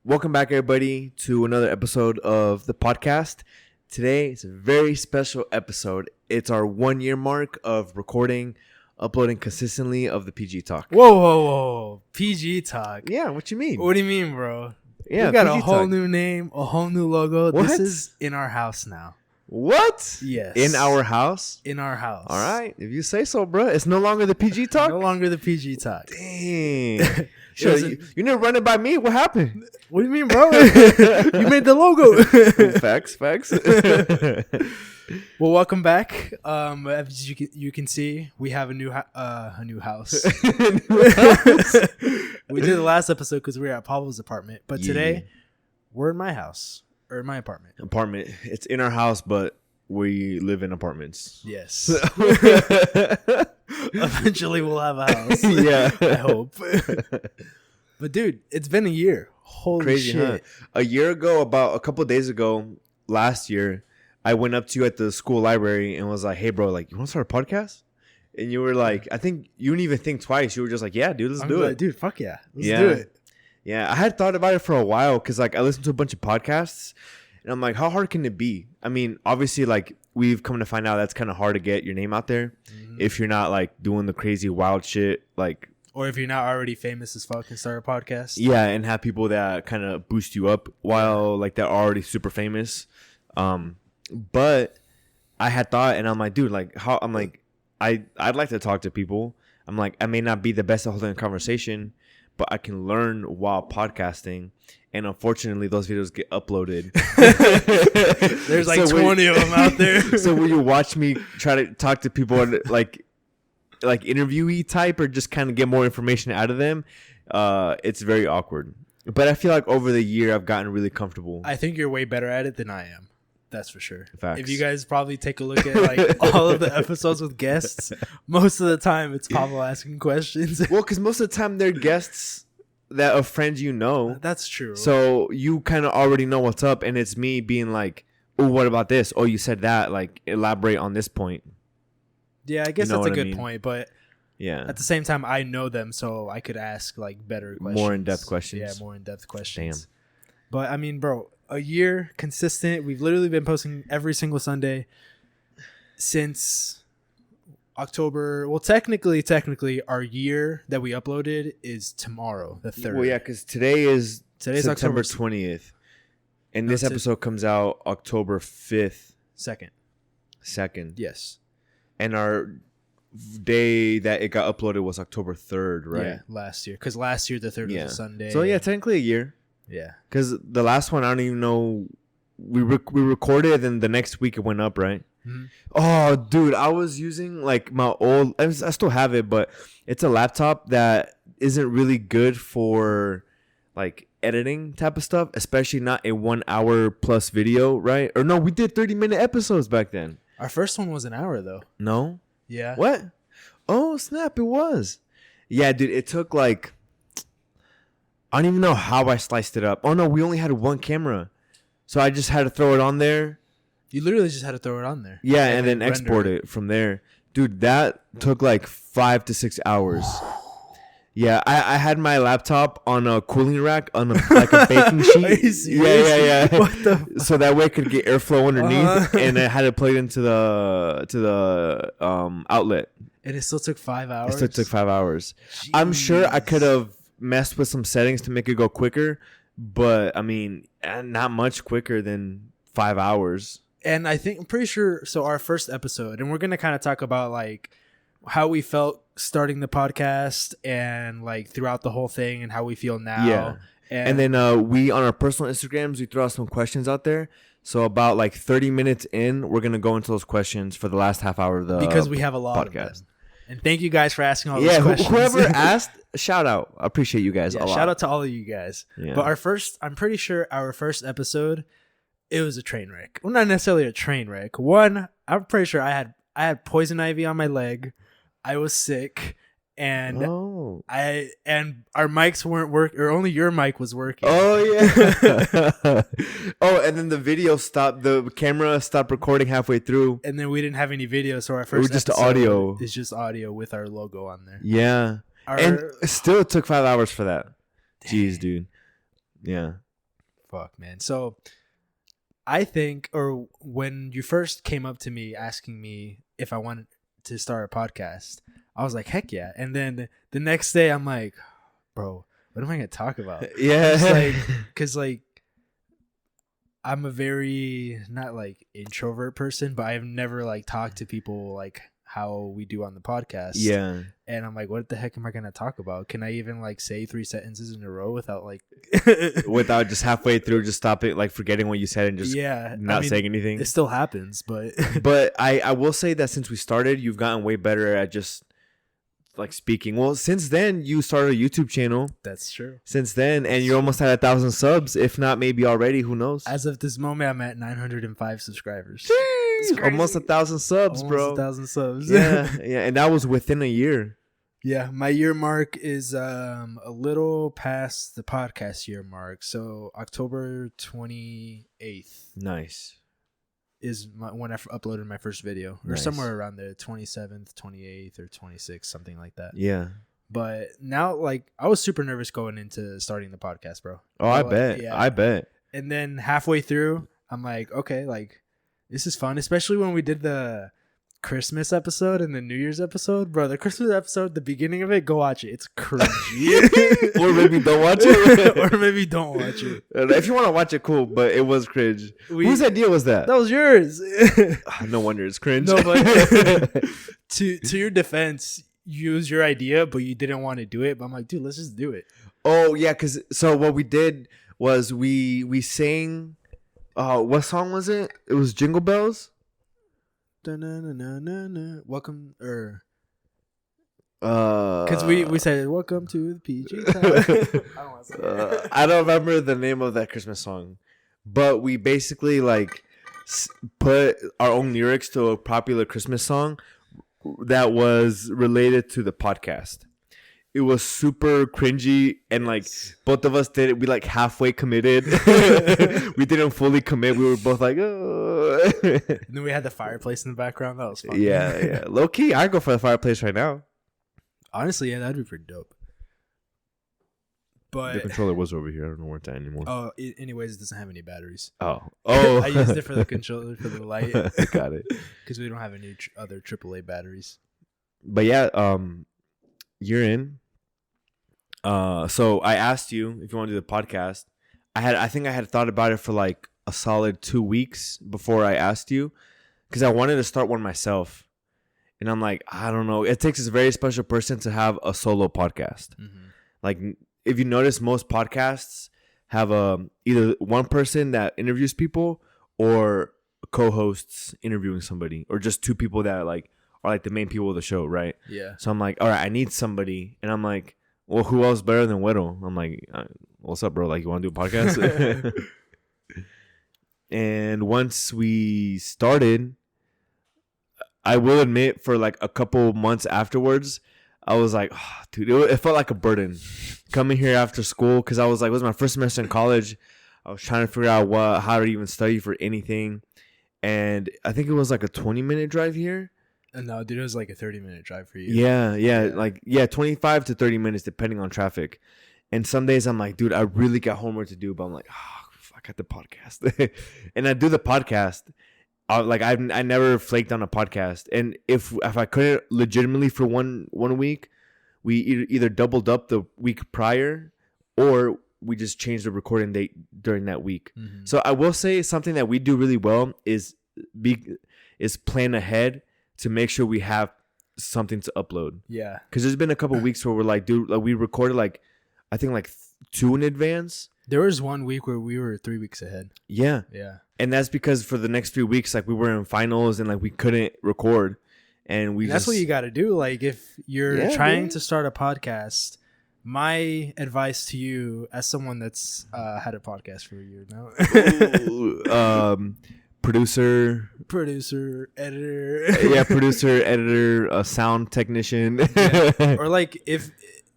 Welcome back, everybody, to another episode of the podcast. Today is a very special episode. It's our 1 year mark of recording, uploading consistently of the PG Talk. Whoa. PG Talk. Yeah, what you mean? What do you mean, bro? Yeah, we got PG a whole Talk. new name, a whole new logo. What? This is in our house now. What? Yes. In our house? In our house. All right. If you say so, bro. It's no longer the PG Talk? No longer the PG Talk. Dang. Sure, you didn't run it by me? What happened? What do you mean, bro? You made the logo. Facts. Well, welcome back. As you can see, we have a new house. We did the last episode because we were at Pablo's apartment, but today we're in my house or my apartment. Apartment. It's in our house, but we live in apartments. Yes. Eventually, we'll have a house. Yeah, I hope. But dude, it's been a year. Holy crazy, shit! huh? A year ago, about a couple of days ago, last year, I went up to you at the school library and was like, "Hey, bro, like, you want to start a podcast?" And you were like, I think you didn't even think twice. You were just like, "Yeah, dude, let's do it, dude. Fuck yeah, let's do it." Yeah, I had thought about it for a while because like I listened to a bunch of podcasts, and I'm like, how hard can it be? I mean, obviously, like we've come to find out that's kind of hard to get your name out there if you're not like doing the crazy wild shit, like. Or if you're not already famous as fuck and start a podcast. Yeah, and have people that kind of boost you up while like they're already super famous. But I had thought, and I'm like, dude, like how I'm like, I'd like to talk to people. I'm like, I may not be the best at holding a conversation, but I can learn while podcasting. And unfortunately, those videos get uploaded. There's like 20 of them out there. So will you watch me try to talk to people and like interviewee type or just kind of get more information out of them? It's very awkward. But I feel like over the year I've gotten really comfortable. I think you're way better at it than I am. That's for sure. Facts. If you guys probably take a look at like all of the episodes with guests, most of the time it's Pablo asking questions. Well, because most of the time they're guests that are friends you know. That's true. So you kind of already know what's up, and it's me being like, oh, what about this? Oh, you said that. Like, elaborate on this point. Yeah, I guess You know that's a what I good mean? point, but Yeah. at the same time, I know them, so I could ask like better questions. More in-depth questions. Yeah, more in-depth questions. Damn. But I mean, bro, a year consistent. We've literally been posting every single Sunday since October. Well, technically, our year that we uploaded is tomorrow, the 3rd. Well, yeah, because today's September October 20th. And No, this episode comes out October 5th, 2nd. Yes. And our day that it got uploaded was October 3rd, right? Yeah, last year. Because last year, the 3rd was a Sunday. So, yeah, technically a year. Yeah. Because the last one, I don't even know. We recorded, and the next week it went up, right? Mm-hmm. Oh, dude, I was using like my old. I still have it, but it's a laptop that isn't really good for like editing type of stuff, especially not a 1 hour plus video, right? Or no, we did 30-minute episodes back then. Our first one was an hour, though. No? Yeah. What? Oh, snap, it was. Yeah, dude, it took like. I don't even know how I sliced it up. Oh, no, we only had one camera. So I just had to throw it on there. You literally just had to throw it on there. Yeah, and then export it from there. Dude, that took like 5 to 6 hours. Yeah, I had my laptop on a cooling rack on like a baking sheet. Are you serious? Yeah. What the so that way it could get airflow underneath, and I had to plug it into the outlet. And it still took 5 hours? It still took 5 hours. Jeez. I'm sure I could have messed with some settings to make it go quicker, but I mean, not much quicker than 5 hours. And I'm pretty sure, so our first episode, and we're going to kind of talk about like how we felt starting the podcast and like throughout the whole thing and how we feel now. Yeah. And then we, on our personal Instagrams, we throw out some questions out there. So about like 30 minutes in, we're going to go into those questions for the last half hour of the because we have a lot of them. And thank you guys for asking all those questions. Whoever asked, shout out. I appreciate you guys a lot. Shout out to all of you guys. Yeah. But I'm pretty sure our first episode, it was a train wreck. Well, not necessarily a train wreck. One, I'm pretty sure I had poison ivy on my leg. I was sick. And our mics weren't working, or only your mic was working. Oh yeah. Oh, and then the video stopped. The camera stopped recording halfway through, and then we didn't have any video, so our first just audio. Is just audio with our logo on there. Yeah, and still it took 5 hours for that. Dang. Jeez, dude. Yeah. Fuck, man. So I think, or when you first came up to me asking me if I wanted to start a podcast, I was like, heck yeah. And then the next day I'm like, bro, what am I going to talk about? Yeah. It's like, cause like, I'm a very not like introvert person, but I've never like talked to people like how we do on the podcast. Yeah. And I'm like, what the heck am I gonna talk about? Can I even like say 3 sentences in a row without like without just halfway through just stop it, like forgetting what you said and just not saying anything? It still happens, but but I will say that since we started, you've gotten way better at just like speaking. Well, since then you started a YouTube channel. That's true. Since then, and you're almost at 1,000 subs, if not maybe already. Who knows? As of this moment, I'm at 905 subscribers. Almost 1,000 subs, bro. Almost 1,000 subs. Yeah, yeah, and that was within a year. Yeah, my year mark is a little past the podcast year mark. So October 28th. Nice. Is when I uploaded my first video, or Nice. somewhere around the 27th, 28th, or 26th, something like that. Yeah. But now, like, I was super nervous going into starting the podcast, bro. Oh, I bet. Yeah. I bet. And then halfway through, I'm like, okay, like, this is fun, especially when we did the Christmas episode and the New Year's episode, bro. The Christmas episode, the beginning of it, go watch it. It's cringy. Or maybe don't watch it. Or maybe don't watch it. If you want to watch it, cool. But it was cringe. Whose idea was that? That was yours. No wonder it's cringe. No, but to your defense, you used your idea, but you didn't want to do it. But I'm like, dude, let's just do it. Oh yeah, because so what we did was we sang. What song was it? It was Jingle Bells. Welcome, or because we said welcome to the PG time. I don't want to say that. I don't remember the name of that Christmas song, but we basically like put our own lyrics to a popular Christmas song that was related to the podcast. It was super cringy, and like both of us did it. We like halfway committed. We didn't fully commit. We were both like, oh. And then we had the fireplace in the background. That was fun. Yeah. Low key, I'd go for the fireplace right now. Honestly, yeah, that'd be pretty dope. But the controller was over here. I don't know where it's at anymore. Oh, anyways, it doesn't have any batteries. Oh. I used it for the controller for the light. Got it. Because we don't have any other AAA batteries. But yeah, you're in. So I asked you if you want to do the podcast. I think I had thought about it for like a solid 2 weeks before I asked you, because I wanted to start one myself. And I'm like, I don't know. It takes a very special person to have a solo podcast. Mm-hmm. Like, if you notice, most podcasts have either one person that interviews people or co-hosts interviewing somebody, or just two people that like are like the main people of the show, right? Yeah. So I'm like, all right, I need somebody. And I'm like, well, who else better than Widow? I'm like, what's up, bro? Like, you want to do a podcast? And once we started, I will admit, for like a couple months afterwards, I was like, oh, dude, it felt like a burden coming here after school, because I was like, it was my first semester in college. I was trying to figure out how to even study for anything. And I think it was like a 20-minute drive here. No, dude, it was like a 30-minute drive for you. Yeah. 25 to 30 minutes, depending on traffic. And some days I'm like, dude, I really got homework to do, but I'm like, oh, I got the podcast. And I do the podcast. I never flaked on a podcast. And if I couldn't legitimately for one week, we either doubled up the week prior, or we just changed the recording date during that week. Mm-hmm. So I will say something that we do really well is plan ahead to make sure we have something to upload. Yeah. Because there's been a couple weeks where we're like, dude, like we recorded like, I think like 2 in advance. There was 1 week where we were 3 weeks ahead. Yeah. Yeah. And that's because for the next few weeks, like we were in finals and like we couldn't record. And that's what you got to do. Like if you're trying to start a podcast, my advice to you as someone that's had a podcast for a year now. Producer, editor. Producer, editor, sound technician. Yeah. Or like, if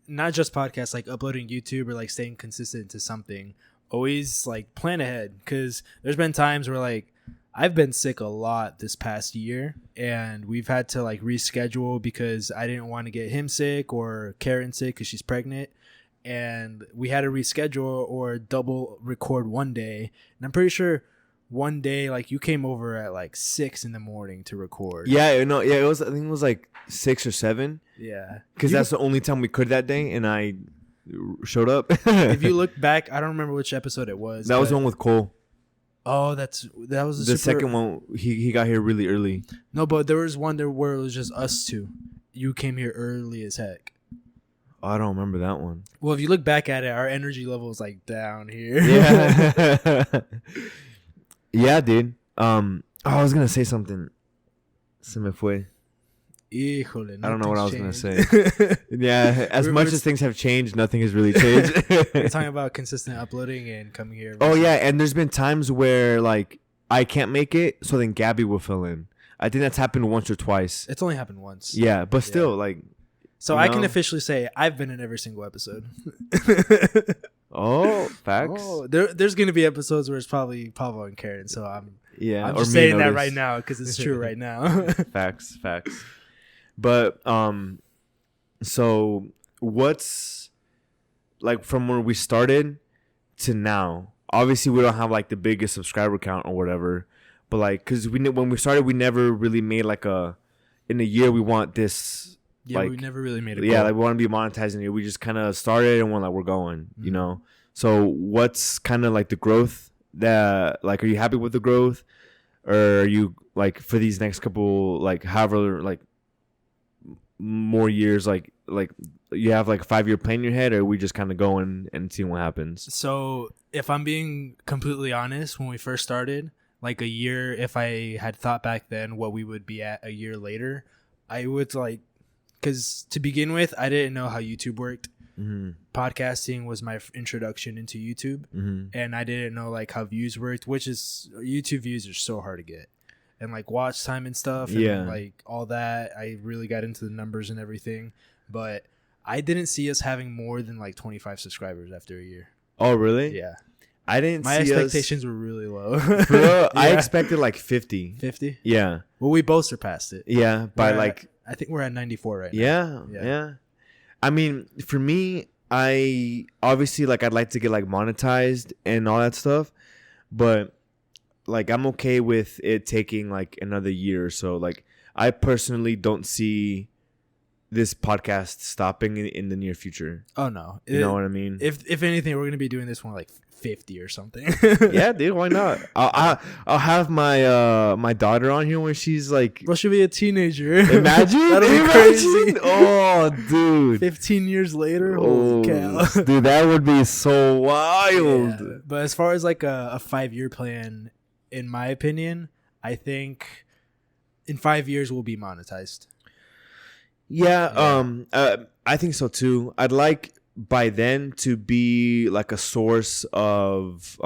not just podcasts, like uploading YouTube or like staying consistent to something, always like plan ahead. Because there's been times where like I've been sick a lot this past year, and we've had to like reschedule because I didn't want to get him sick or Karen sick because she's pregnant. and we had to reschedule or double record one day. And I'm pretty sure one day like you came over at like 6 a.m. to record. Yeah, no, yeah, it was. I think it was like 6 or 7. Yeah, because that's the only time we could that day, and I showed up. If you look back, I don't remember which episode it was. That was the one with Cole. Oh, that was the second one. He got here really early. No, but there was one there where it was just us two. You came here early as heck. I don't remember that one. Well, if you look back at it, our energy level is like down here. Yeah. Yeah, dude. I was gonna say something. Se me fue. Híjole, I don't know what I was gonna say. Yeah, as much as things have changed, nothing has really changed. We're talking about consistent uploading and coming here. Oh yeah, and there's been times where like I can't make it, so then Gabby will fill in. I think that's happened once or twice. It's only happened once. Yeah, but still, like. So I can officially say I've been in every single episode. Oh, facts. Oh, there's gonna be episodes where it's probably Pablo and Karen. So I'm just saying that right now because it's true right now. Facts. But so what's like from where we started to now? Obviously, we don't have like the biggest subscriber count or whatever, but like because when we started, we never really made like in a year we want this. Yeah, like, we never really made it. Yeah, like we want to be monetizing it. We just kind of started and we're going, you know. So what's kind of like the growth that like are you happy with the growth, or are you like for these next couple like however like more years like you have like a 5-year plan in your head, or are we just kind of going and seeing what happens? So if I'm being completely honest, when we first started, like a year, if I had thought back then what we would be at a year later, I would like. Because to begin with, I didn't know how YouTube worked. Mm-hmm. Podcasting was my introduction into YouTube. Mm-hmm. And I didn't know like how views worked, which is YouTube views are so hard to get. And like watch time and stuff. And like all that. I really got into the numbers and everything. But I didn't see us having more than like 25 subscribers after a year. Oh, really? Yeah. I didn't My see expectations were really low. Bro, I expected like 50. 50? Yeah. Well, we both surpassed it. Yeah. By like... I think we're at 94 right now. Yeah. I mean, for me, I obviously like I'd like to get like monetized and all that stuff, but like I'm okay with it taking like another year or so. Like I personally don't see this podcast stopping in the near future. Oh no. You know what I mean? If anything, we're going to be doing this one like 50 or something. Yeah, dude, why not? I'll have my my daughter on here when she's like, well, she'll be a teenager. Imagine. That'll be crazy. Oh, dude. 15 years later. Holy cow. Dude, that would be so wild. Yeah. But as far as like a 5-year plan, in my opinion, I think in 5 years we'll be monetized. Yeah. I think so too. I'd like by then to be like a source of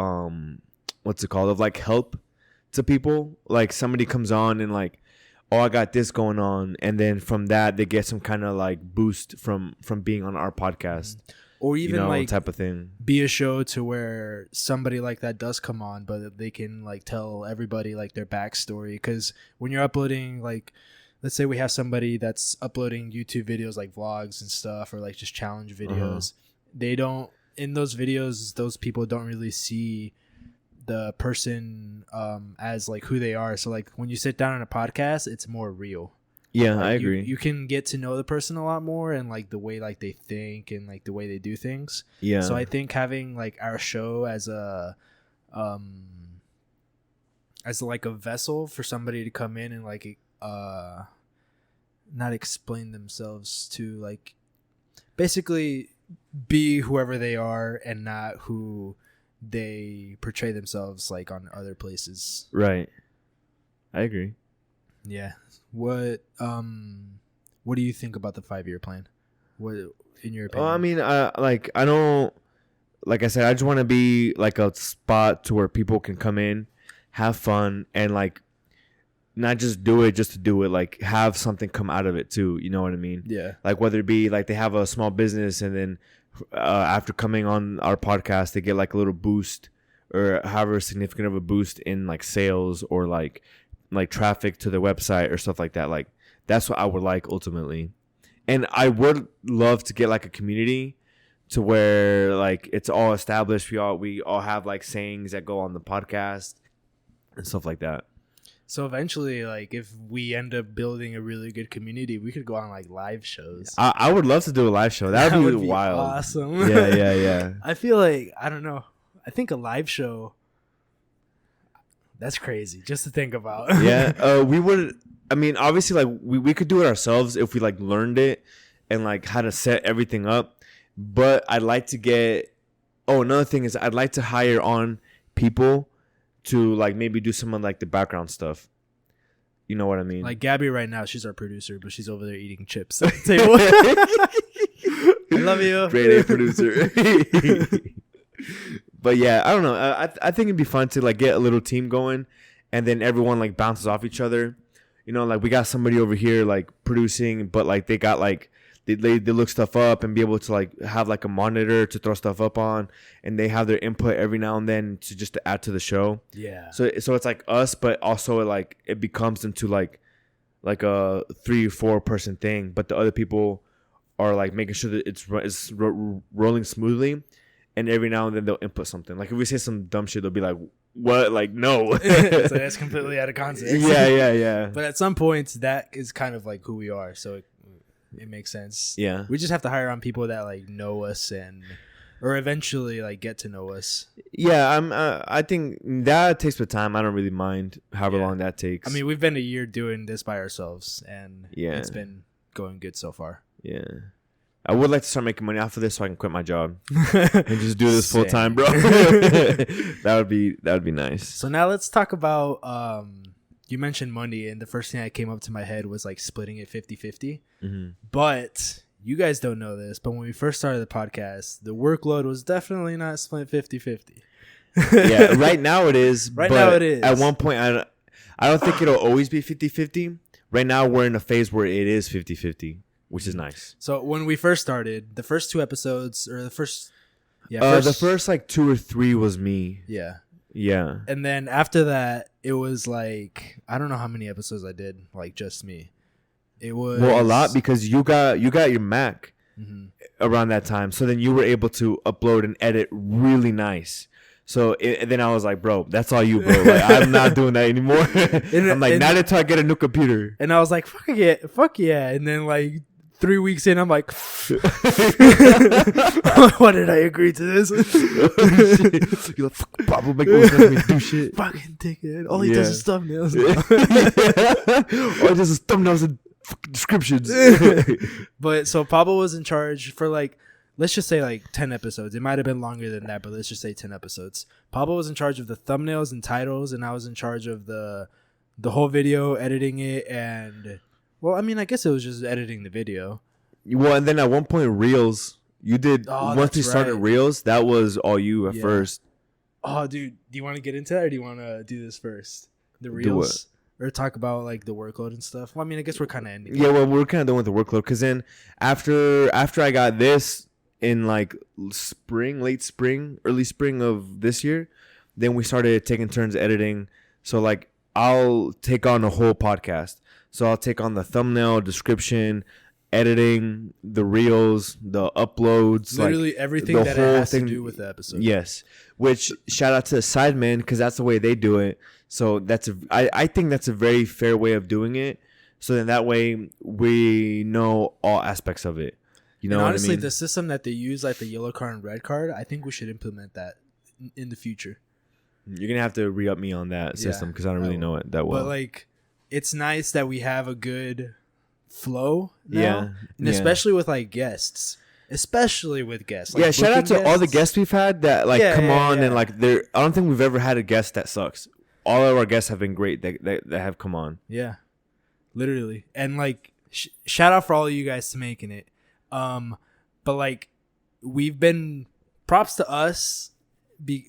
what's it called, of like help to people. Like somebody comes on and like, oh, I got this going on, and then from that they get some kind of like boost from being on our podcast, or even like type of thing. Be a show to where somebody like that does come on, but they can like tell everybody like their backstory. Because when you're uploading, like, let's say we have somebody that's uploading YouTube videos like vlogs and stuff, or like just challenge videos. They don't, in those videos, those people don't really see the person as like who they are. So like when you sit down on a podcast, it's more real. Yeah, like, I agree. You can get to know the person a lot more, and like the way like they think and like the way they do things. Yeah. So I think having like our show as like a vessel for somebody to come in and like not explain themselves, to like basically be whoever they are and not who they portray themselves like on other places. Right. I agree. Yeah. What do you think about the 5-year plan? What, in your opinion? I mean, I don't, like I said, I just want to be like a spot to where people can come in, have fun, and like not just do it just to do it, like have something come out of it too. You know what I mean? Yeah. Like whether it be like they have a small business and then after coming on our podcast, they get like a little boost, or however significant of a boost in like sales or like traffic to the website or stuff like that. Like that's what I would like ultimately. And I would love to get like a community to where like it's all established. We all have like sayings that go on the podcast and stuff like that. So eventually, like, if we end up building a really good community, we could go on like live shows. I would love to do a live show. That would be wild. Awesome. Yeah. I feel like, I don't know. I think a live show, that's crazy just to think about. Yeah. We would. I mean, obviously, like we could do it ourselves if we like learned it and like how to set everything up. But I'd like to get. Oh, another thing is I'd like to hire on people to like maybe do some of like the background stuff. You know what I mean? Like Gabby right now, she's our producer, but she's over there eating chips at the table. I love you. Grade A producer. But yeah, I don't know. I think it'd be fun to like get a little team going, and then everyone like bounces off each other. You know, like we got somebody over here like producing, but like they got like they look stuff up and be able to like have like a monitor to throw stuff up on, and they have their input every now and then to just to add to the show. Yeah. So it's like us, but also like it becomes into like a 3 or 4 person thing, but the other people are like making sure that it's rolling smoothly, and every now and then they'll input something. Like if we say some dumb shit, they'll be like, "What?" Like no. So that's completely out of context. Yeah. But at some points, that is kind of like who we are. So it makes sense. Yeah. We just have to hire on people that like know us or eventually like get to know us. Yeah, I think that takes the time. I don't really mind however long that takes. I mean, we've been a year doing this by ourselves, and yeah, it's been going good so far. Yeah. I would like to start making money off of this so I can quit my job and just do this full time, bro. That would be nice. So now let's talk about you mentioned money, and the first thing that came up to my head was like splitting it 50-50. Mm-hmm. But you guys don't know this, but when we first started the podcast, the workload was definitely not split 50-50. Yeah, right now it is. Right now it is. At one point, I don't think it'll always be 50-50. Right now we're in a phase where it is 50-50, which is nice. So when we first started, the first 2 episodes, or the first like 2 or 3 was me. Yeah. Yeah. And then after that, it was like, I don't know how many episodes I did, like just me. It was a lot, because you got your Mac around that time. So then you were able to upload and edit really nice. So then I was like, bro, that's all you, bro. Like, I'm not doing that anymore. I'm like, not until I get a new computer. And I was like, fuck yeah. And then like 3 weeks in, I'm like, why did I agree to this? You're like, fuck Pablo, make me do shit. Fucking dickhead. All he does is thumbnails. All he does is thumbnails and descriptions. But so Pablo was in charge for like, let's just say like 10 episodes. It might have been longer than that, but let's just say 10 episodes. Pablo was in charge of the thumbnails and titles, and I was in charge of the whole video, editing it, and well, I mean, I guess it was just editing the video. Well, and then at one point, Reels, you did. Once we started Reels, that was all you at first. Oh, dude, do you want to get into that, or do you want to do this first? The Reels? Or talk about like the workload and stuff. Well, I mean, I guess we're kind of ending. Yeah, well, we're kind of done with the workload, because then after I got this in like late spring, early spring of this year, then we started taking turns editing. So like I'll take on a whole podcast. So I'll take on the thumbnail, description, editing, the reels, the uploads, literally like everything that it has to do with the episode. Yes, which shout out to Sidemen, because that's the way they do it. So I think that's a very fair way of doing it. So then that way we know all aspects of it. You know, and honestly, what I mean? The system that they use, like the yellow card and red card, I think we should implement that in the future. You're gonna have to re-up me on that system, because I don't really know it that well. But like, it's nice that we have a good flow now, and especially with like guests. Especially with guests. Like shout out to all the guests we've had that like come on and like I don't think we've ever had a guest that sucks. All of our guests have been great that have come on. Yeah, literally. And like shout out for all of you guys to making it. But like we've been props to us,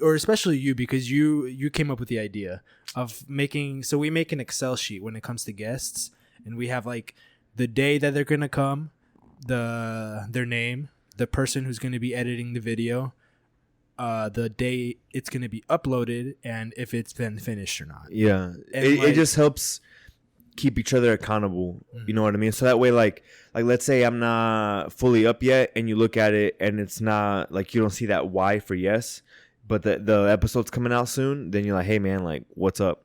or especially you, because you came up with the idea of making. So we make an Excel sheet when it comes to guests, and we have like the day that they're gonna come, their name, the person who's gonna be editing the video, the day it's gonna be uploaded, and if it's been finished or not. Yeah, it just helps. keep each other accountable. You know what I mean? So that way, like let's say I'm not fully up yet, and you look at it and it's not like you don't see that Y for yes, but the episode's coming out soon. Then you're like, hey man, like what's up?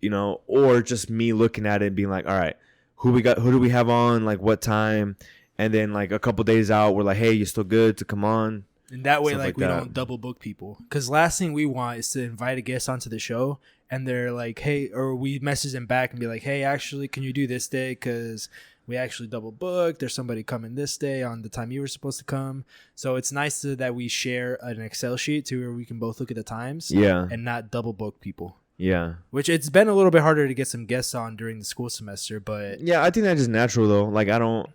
You know, or just me looking at it and being like, all right, who do we have on, like what time? And then like a couple days out, we're like, hey, you still good to come on? And that way, like we that. don't double book people. Because last thing we want is to invite a guest onto the show, and they're like, hey, or we message them back and be like, hey, actually, can you do this day? Because we actually double booked. There's somebody coming this day on the time you were supposed to come. So it's nice that we share an Excel sheet to where we can both look at the times. Yeah. And not double book people. Yeah. Which it's been a little bit harder to get some guests on during the school semester, but yeah, I think that's just natural though. Like I don't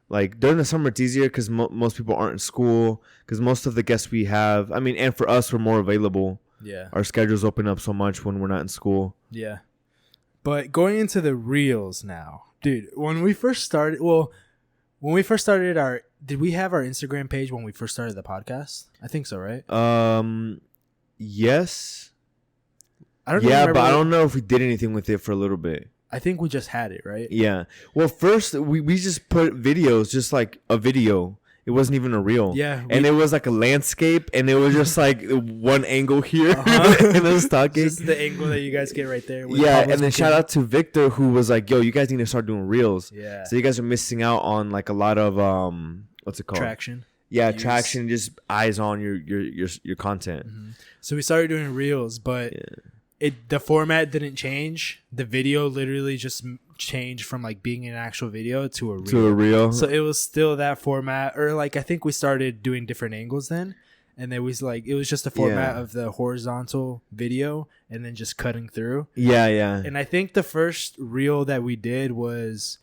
like during the summer it's easier because most people aren't in school. Because most of the guests we have, I mean, and for us, we're more available. Yeah. Our schedules open up so much when we're not in school. Yeah. But going into the reels now, dude, when we first started did we have our Instagram page when we first started the podcast? I think so, right? Yes. I don't but I don't know if we did anything with it for a little bit. I think we just had it, right? Yeah. Well, first we just put videos, just like a video. It wasn't even a reel. Yeah. And it was like a landscape, and it was just like one angle here. And it was talking. Just the angle that you guys get right there. Yeah, and then shout out to Victor, who was like, yo, you guys need to start doing reels. Yeah. So you guys are missing out on like a lot of what's it called? Traction. Yeah, traction, just eyes on your content. Mm-hmm. So we started doing reels, but the format didn't change. The video literally just changed from like being an actual video to a reel. So it was still that format, or like I think we started doing different angles then, and it was just a format of the horizontal video and then just cutting through. Yeah. And I think the first reel that we did was,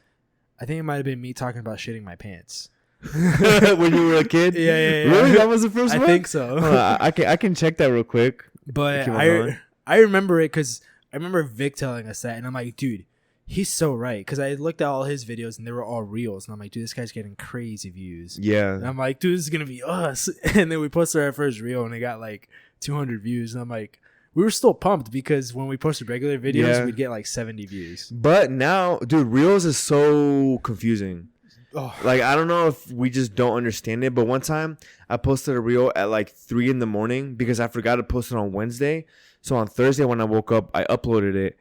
I think it might have been me talking about shitting my pants. When you were a kid. Yeah. Really, that was the first one. I think so. I can check that real quick. But I remember it because I remember Vic telling us that, and I'm like, dude, he's so right. Because I looked at all his videos, and they were all reels, and I'm like, dude, this guy's getting crazy views. Yeah. And I'm like, dude, this is gonna be us. And then we posted our first reel, and it got like 200 views, and I'm like, we were still pumped because when we posted regular videos, we'd get like 70 views. But now, dude, reels is so confusing. Oh. Like, I don't know if we just don't understand it, but one time I posted a reel at like 3 a.m. because I forgot to post it on Wednesday. So on Thursday when I woke up, I uploaded it,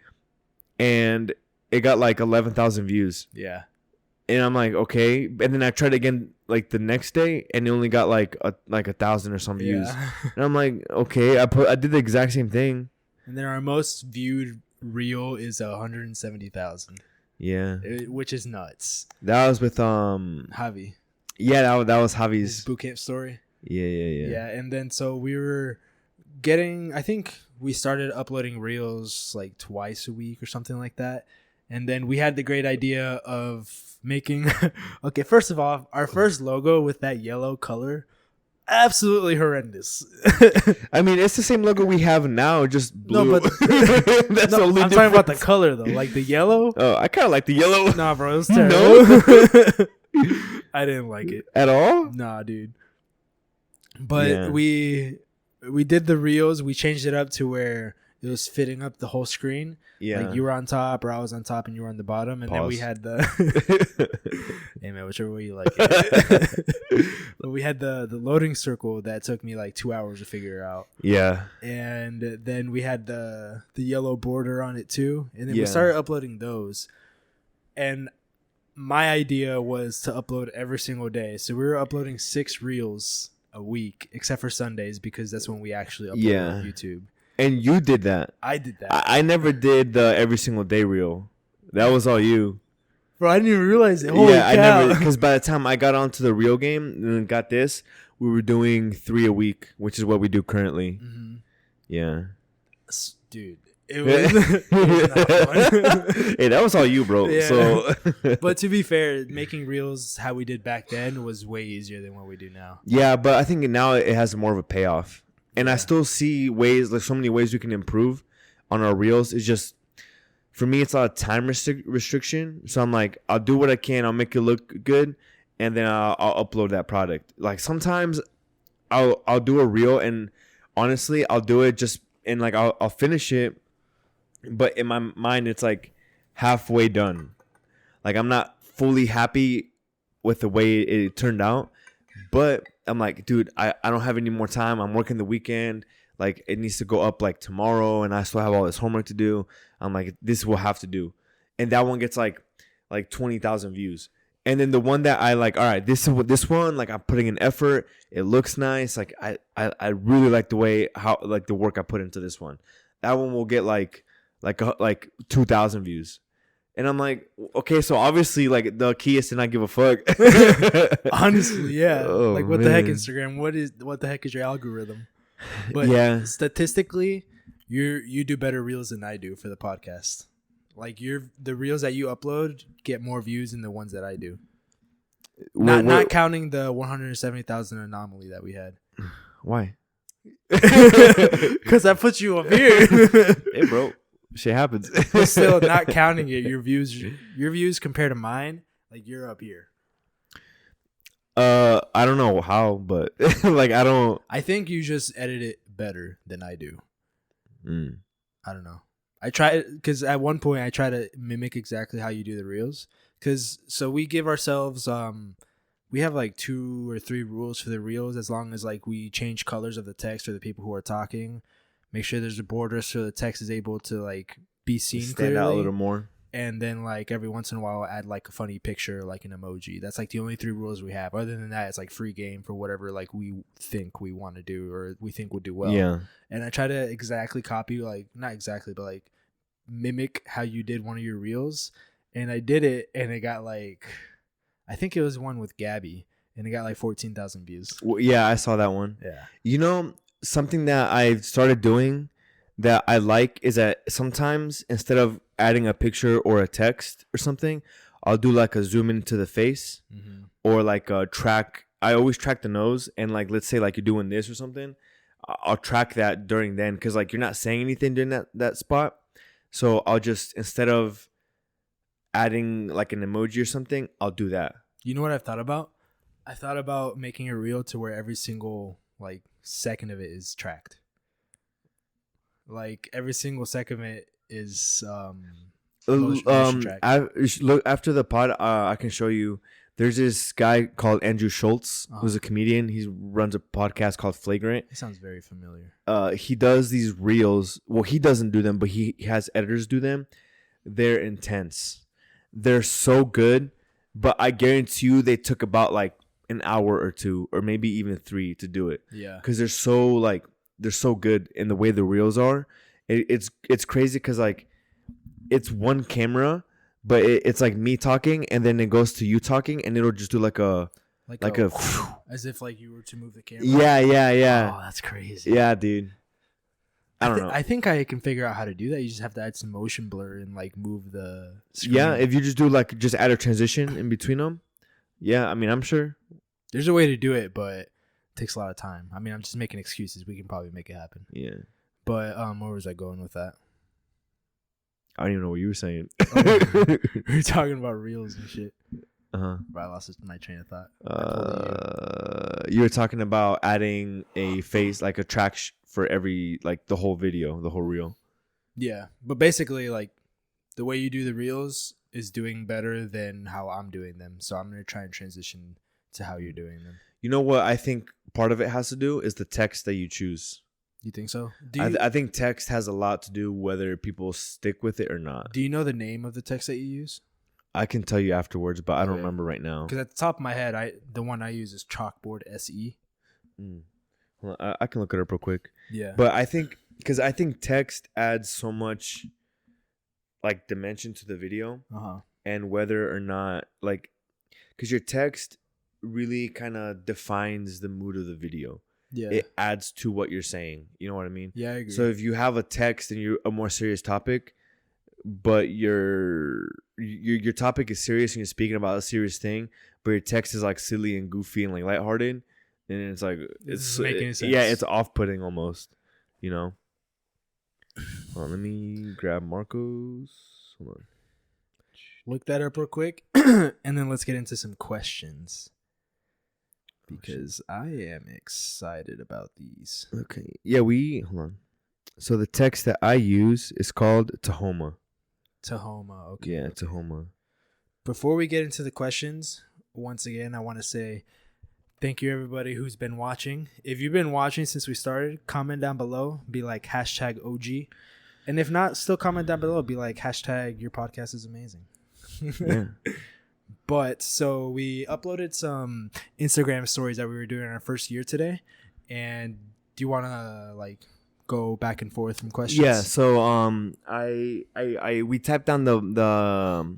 and it got like 11,000 views. Yeah. And I'm like, okay. And then I tried again like the next day, and it only got like 1,000 or some views. And I'm like, okay. I did the exact same thing. And then our most viewed reel is 170,000. Yeah. Which is nuts. That was with Javi. Yeah, that was Javi's his boot camp story. Yeah. Yeah, and then so we were getting, I think we started uploading reels like twice a week or something like that. And then we had the great idea of making okay, first of all, our first logo with that yellow color, absolutely horrendous. I mean, it's the same logo we have now, just blue. No, but that's the only I'm difference. talking about the color though, like the yellow. Oh, I kind of like the yellow. Nah, bro, it was terrible. No? I didn't like it at all. Nah, dude. But we did the reels. We changed it up to where it was fitting up the whole screen. Yeah, like you were on top, or I was on top, and you were on the bottom, and then we had the. Hey man, whichever way you like it. But we had the loading circle that took me like 2 hours to figure out. Yeah, and then we had the yellow border on it too, and then we started uploading those. And my idea was to upload every single day, so we were uploading 6 reels a week, except for Sundays because that's when we actually upload on YouTube. And you did that. I did that. I never did the every single day reel. That was all you. Bro, I didn't even realize it. Holy cow. I never, because by the time I got onto the reel game and got this, we were doing 3 a week, which is what we do currently. Mm-hmm. Yeah. Dude, it was not fun. Hey, that was all you, bro. Yeah. So, but to be fair, making reels how we did back then was way easier than what we do now. Yeah, but I think now it has more of a payoff. And I still see ways, like so many ways we can improve on our reels. It's just, for me, it's a lot of time restriction. So I'm like, I'll do what I can. I'll make it look good. And then I'll upload that product. Like sometimes I'll do a reel, and honestly, I'll do it just, and like I'll finish it. But in my mind, it's like, halfway done. Like I'm not fully happy with the way it turned out, but I'm like, dude, I don't have any more time. I'm working the weekend. Like it needs to go up like tomorrow, and I still have all this homework to do. I'm like, this will have to do, and that one gets like 20,000 views. And then the one that I like, all right, this one, like I'm putting in effort. It looks nice. Like I really like the way how like the work I put into this one. That one will get like 2,000 views. And I'm like, okay, so obviously like the key is to not give a fuck. Honestly, yeah. Oh, like what the heck, Instagram? What the heck is your algorithm? But yeah, statistically, you do better reels than I do for the podcast. Like the reels that you upload get more views than the ones that I do. Not counting the 170,000 anomaly that we had. Why? Because that puts you up here. Hey, bro, shit happens. But still, not counting it, your views compared to mine, like you're up here. I don't know how, but like I don't. I think you just edit it better than I do. I don't know. I try because at one point I try to mimic exactly how you do the reels. So we give ourselves we have like 2 or 3 rules for the reels, as long as like we change colors of the text for the people who are talking. Make sure there's a border so the text is able to like be seen stand clearly. out a little more. And then like every once in a while add like a funny picture, like an emoji. That's like the only 3 rules we have. Other than that, it's like free game for whatever like we think we want to do or we think would do well. Yeah. And I try to exactly copy, like not exactly, but like mimic how you did one of your reels. And I did it, and it got like, I think it was one with Gabby, and it got like 14,000 views. Well, yeah, I saw that one. Yeah. You know, something that I've started doing that I like is that sometimes instead of adding a picture or a text or something, I'll do like a zoom into the face or like a track. I always track the nose, and like let's say like you're doing this or something, I'll track that during then, because like you're not saying anything during that spot. So I'll just, instead of adding like an emoji or something, I'll do that. You know what I've thought about? I thought about making a reel to where every single like second of it is tracked. Like every single second of it is motion tracked. Look, after the pod, I can show you. There's this guy called Andrew Schultz, who's a comedian. He runs a podcast called Flagrant. He sounds very familiar. He does these reels. Well, he doesn't do them, but he has editors do them. They're intense. They're so good, but I guarantee you they took about like an hour or 2, or maybe even 3 to do it. Yeah. Because they're so good in the way the reels are. It's crazy because like it's one camera, but it's like me talking, and then it goes to you talking, and it'll just do like a as if like you were to move the camera. Yeah. Oh, that's crazy. Yeah, dude. I don't know. I think I can figure out how to do that. You just have to add some motion blur and like move the screen. Yeah, if you just do like just add a transition in between them. Yeah, I mean, I'm sure there's a way to do it, but it takes a lot of time. I mean, I'm just making excuses. We can probably make it happen. Yeah. But where was I going with that? I don't even know what you were saying. We were talking about reels and shit. But I lost my train of thought. You were talking about adding a face, like a track for every, like the whole video, the whole reel. Yeah, but basically, like the way you do the reels is doing better than how I'm doing them. So I'm gonna try and transition to how you're doing them. You know what I think part of it has to do is the text that you choose. You think so? I think text has a lot to do whether people stick with it or not. Do you know the name of the text that you use? I can tell you afterwards, but I don't remember right now. Because at the top of my head, the one I use is Chalkboard SE. Well, I can look it up real quick. Yeah. But I think text adds so much like dimension to the video, and whether or not like, because your text really kind of defines the mood of the video. Yeah, it adds to what you're saying. You know what I mean? Yeah, I agree. So if you have a text and you're a more serious topic, but your topic is serious and you're speaking about a serious thing, but your text is like silly and goofy and like lighthearted, then it's like it's making sense. Yeah, it's off-putting almost. You know. Hold on, let me grab Marcos. Hold on. Look that up real quick, and then let's get into some questions. Because I am excited about these. Okay. Yeah, hold on. So the text that I use is called Tahoma. Tahoma. Okay. Yeah, Tahoma. Before we get into the questions, once again, I want to say thank you everybody who's been watching. If you've been watching since we started, comment down below. Be like hashtag OG. And if not, still comment down below. Be like hashtag your podcast is amazing. Yeah. But so we uploaded some Instagram stories that we were doing in our first year today. And do you want to like go back and forth from questions? Yeah. So we typed down the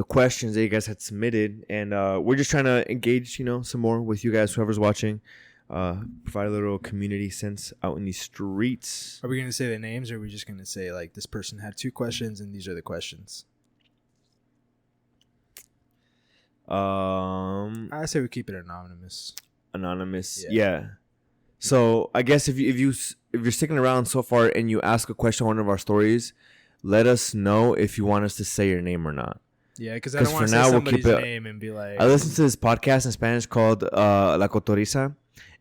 questions that you guys had submitted, and we're just trying to engage, some more with you guys, whoever's watching. Provide a little community sense out in the streets. Are we going to say the names, or are we just going to say like this person had 2 questions and these are the questions? I say we keep it anonymous. Yeah. So I guess if you're sticking around so far and you ask a question on one of our stories, let us know if you want us to say your name or not. Yeah, because I don't want to say somebody's name and be like... I listen to this podcast in Spanish called La Cotoriza,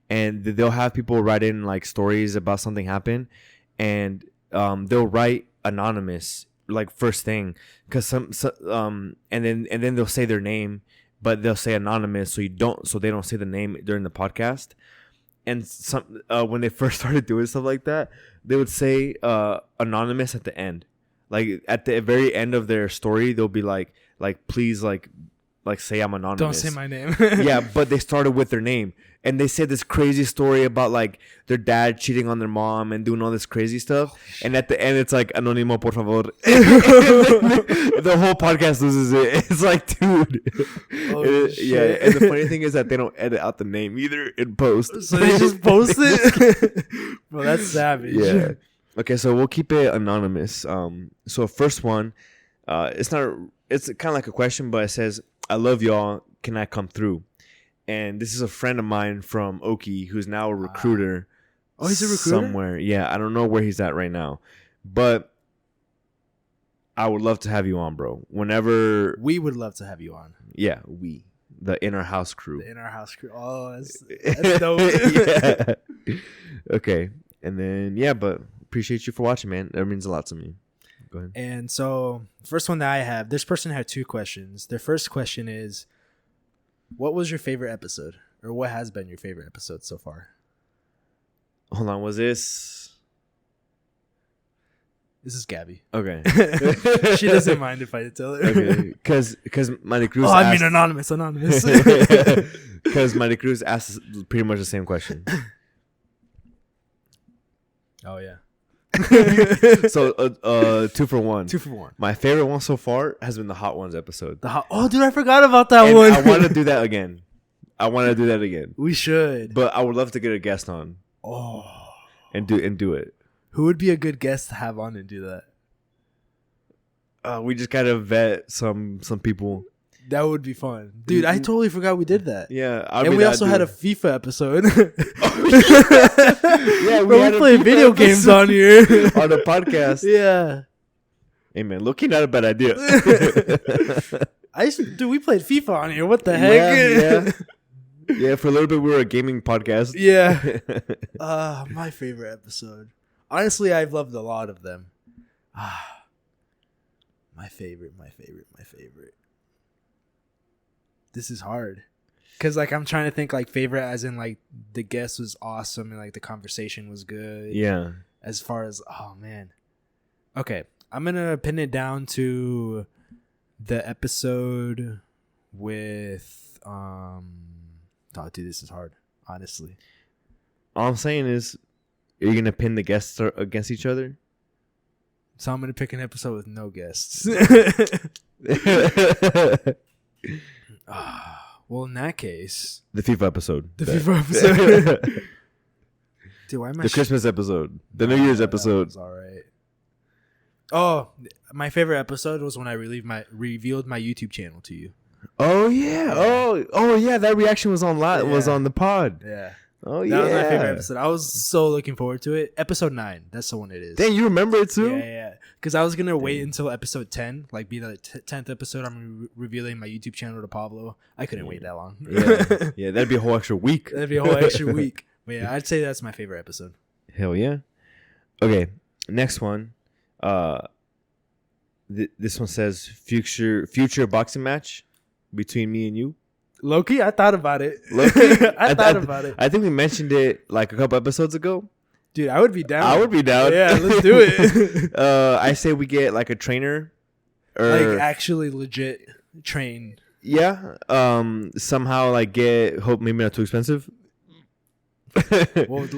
and they'll have people write in like stories about something happened, and they'll write anonymous like first thing, because and then they'll say their name, but they'll say anonymous so they don't say the name during the podcast. And some when they first started doing stuff like that, they would say anonymous at the end. Like at the very end of their story, they'll be like please like say I'm anonymous. Don't say my name. Yeah, but they started with their name, and they said this crazy story about like their dad cheating on their mom and doing all this crazy stuff. And at the end, it's like anónimo por favor. The whole podcast loses it. It's like, dude. Shit. Yeah, and the funny thing is that they don't edit out the name either in post. So they just post it. Bro, that's savage. Yeah. Okay, so we'll keep it anonymous. So first one, it's kind of like a question, but it says, "I love y'all. Can I come through?" And this is a friend of mine from Oki who's now a recruiter. Oh, he's a recruiter? Somewhere. Yeah, I don't know where he's at right now, but I would love to have you on, bro. Whenever we would love to have you on. Yeah, the In Our House crew. The In Our House crew. Oh, that's dope. Yeah. Okay, and then but appreciate you for watching, man. That means a lot to me. Go ahead. And so, first one that I have, this person had 2 questions. Their first question is, what was your favorite episode? Or what has been your favorite episode so far? Hold on, was this? This is Gabby. Okay. She doesn't mind if I tell her. Okay, because Maricruz asked... anonymous. Because Maricruz asked pretty much the same question. Oh, yeah. So 2 for 1. 2 for 1. My favorite one so far has been the Hot Ones episode. Oh, dude, I forgot about that and one. I want to do that again. We should. But I would love to get a guest on. Oh. And do it. Who would be a good guest to have on and do that? We just gotta vet some people. That would be fun. Dude, I totally forgot we did that. Yeah. And we also had a FIFA episode. Yeah, we played video games on here. On the podcast. Yeah. Hey, man, looking at a bad idea. Dude, we played FIFA on here. What the heck? Yeah, for a little bit we were a gaming podcast. Yeah. My favorite episode. Honestly, I've loved a lot of them. My favorite. This is hard. Because, like, I'm trying to think, like, favorite as in, like, the guest was awesome and, like, the conversation was good. Yeah. As far as, oh, man. Okay. I'm going to pin it down to the episode with, oh, dude, this is hard, honestly. All I'm saying is, are you going to pin the guests against each other? So I'm going to pick an episode with no guests. Well, in that case, the FIFA episode. Dude, why am I the Christmas episode. The New Year's episode. All right. Oh, my favorite episode was when I revealed my YouTube channel to you. Oh yeah. Oh yeah. That reaction was on was on the pod. Yeah. Oh yeah. That was my favorite episode. I was so looking forward to it. Episode 9. That's the one it is. Dang, you remember it too? Yeah. Because I was gonna wait until episode 10, like be the 10th episode. I'm revealing my YouTube channel to Pablo. I couldn't wait that long. Yeah, that'd be a whole extra week. But yeah, I'd say that's my favorite episode. Hell yeah. Okay, next one. This one says future boxing match between me and you. Loki, I thought about it. Loki? I thought about it. I think we mentioned it like a couple episodes ago. Dude, I would be down. I would be down. Yeah, let's do it. I say we get like a trainer, or like actually legit train. Yeah. Somehow like hope maybe not too expensive. Well,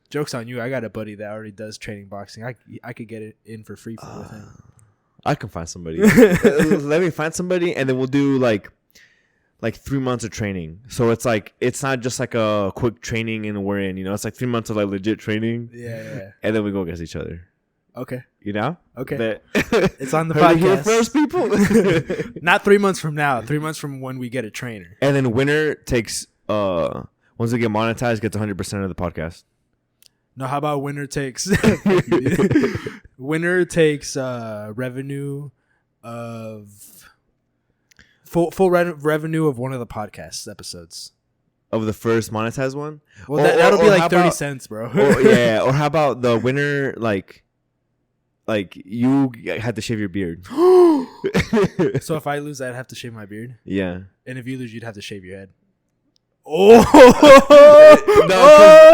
joke's on you. I got a buddy that already does training boxing. I could get it in for free with him. I can find somebody. Let me find somebody, and then we'll do like 3 months of training. So it's not just like a quick training and we're in. It's like 3 months of like legit training. Yeah. And then we go against each other. Okay. Okay. It's on the podcast. Here first, people. Not 3 months from now. 3 months from when we get a trainer. And then winner takes once we get monetized, gets 100% of the podcast. No, how about winner takes winner takes revenue of full revenue of one of the podcast episodes. Of the first monetized one? Well, that'll be like 30 cents, bro. Or how about the winner, like you had to shave your beard? So if I lose, I'd have to shave my beard? Yeah. And if you lose, you'd have to shave your head? No,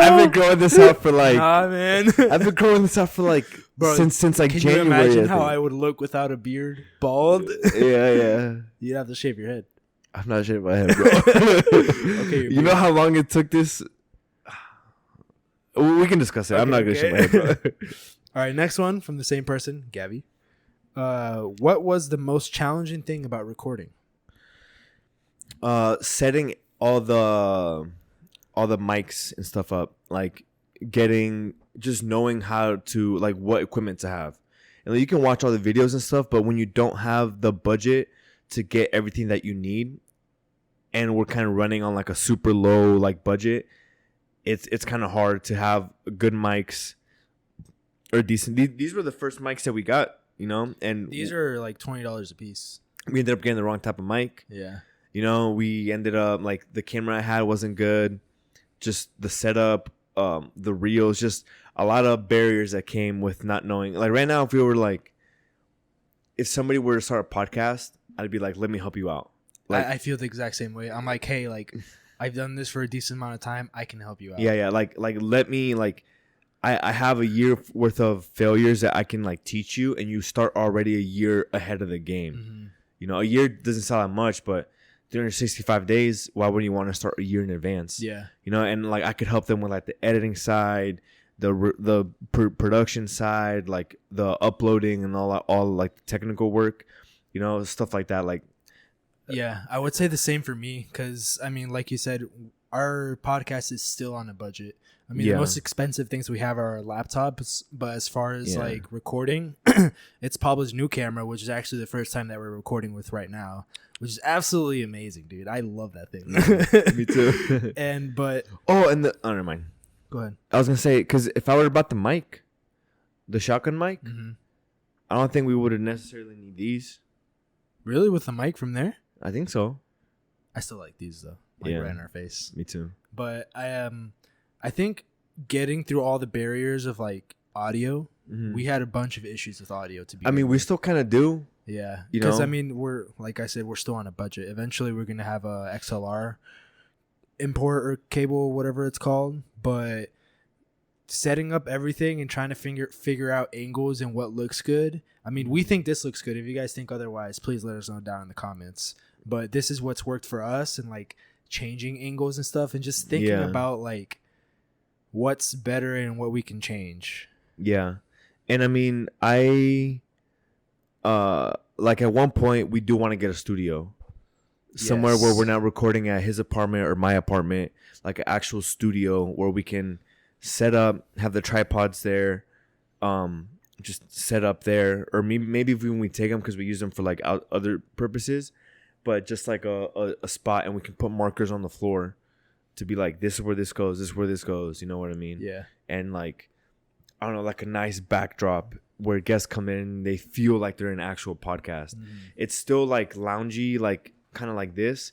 I've been growing this out for like. Nah, man. I've been growing this out for like bro, since like can January. Can you imagine how I would look without a beard, bald? Yeah. You'd have to shave your head. I'm not shaving my head, bro. Okay, you know how long it took this? We can discuss it. Okay, I'm not gonna shave my head, bro. All right, next one from the same person, Gabby. What was the most challenging thing about recording? Setting all the mics and stuff up, like just knowing how to, like, what equipment to have. And like, you can watch all the videos and stuff, but when you don't have the budget to get everything that you need, and we're kind of running on like a super low like budget, it's kind of hard to have good mics or decent. These were the first mics that we got, and these are like $20 a piece. We ended up getting the wrong type of mic. Yeah. We ended up like the camera I had wasn't good, just the setup, the reels, just a lot of barriers that came with not knowing. Like right now, if somebody were to start a podcast, I'd be like, let me help you out. Like, I feel the exact same way. I'm like, hey, like I've done this for a decent amount of time. I can help you out. Yeah. Like let me, like, I have a year worth of failures that I can like teach you, and you start already a year ahead of the game. Mm-hmm. A year doesn't sound that much, but 365 days, why wouldn't you want to start a year in advance? Yeah. And like I could help them with like the editing side, the production side, like the uploading and all like the technical work, stuff like that. Like, yeah, I would say the same for me, because I mean, like you said, our podcast is still on a budget. I mean, the most expensive things we have are our laptops, but as far as like recording, it's Pablo's new camera, which is actually the first time that we're recording with right now, which is absolutely amazing, dude. I love that thing. Me too. Never mind. Go ahead. I was gonna say, because if I were about the mic, the shotgun mic, I don't think we would have necessarily need these. Really, with the mic from there? I think so. I still like these though, right in our face. Me too. But I think getting through all the barriers of like audio, we had a bunch of issues with audio to be. I mean, we still kind of do. Yeah, because I mean, we're, like I said, we're still on a budget. Eventually, we're gonna have a XLR import or cable, whatever it's called. But setting up everything and trying to figure out angles and what looks good. I mean, we think this looks good. If you guys think otherwise, please let us know down in the comments. But this is what's worked for us, and like changing angles and stuff, and just thinking about like what's better and what we can change. Yeah. And I mean, like at one point we do want to get a studio somewhere where we're not recording at his apartment or my apartment, like an actual studio where we can set up, have the tripods there, just set up there, or maybe when we take them, because we use them for like other purposes, but just like a spot, and we can put markers on the floor to be like, this is where this goes, this is where this goes, you know what I mean? Yeah. And like, I don't know, like a nice backdrop where guests come in and they feel like they're in an actual podcast. It's still like loungy, like kind of like this,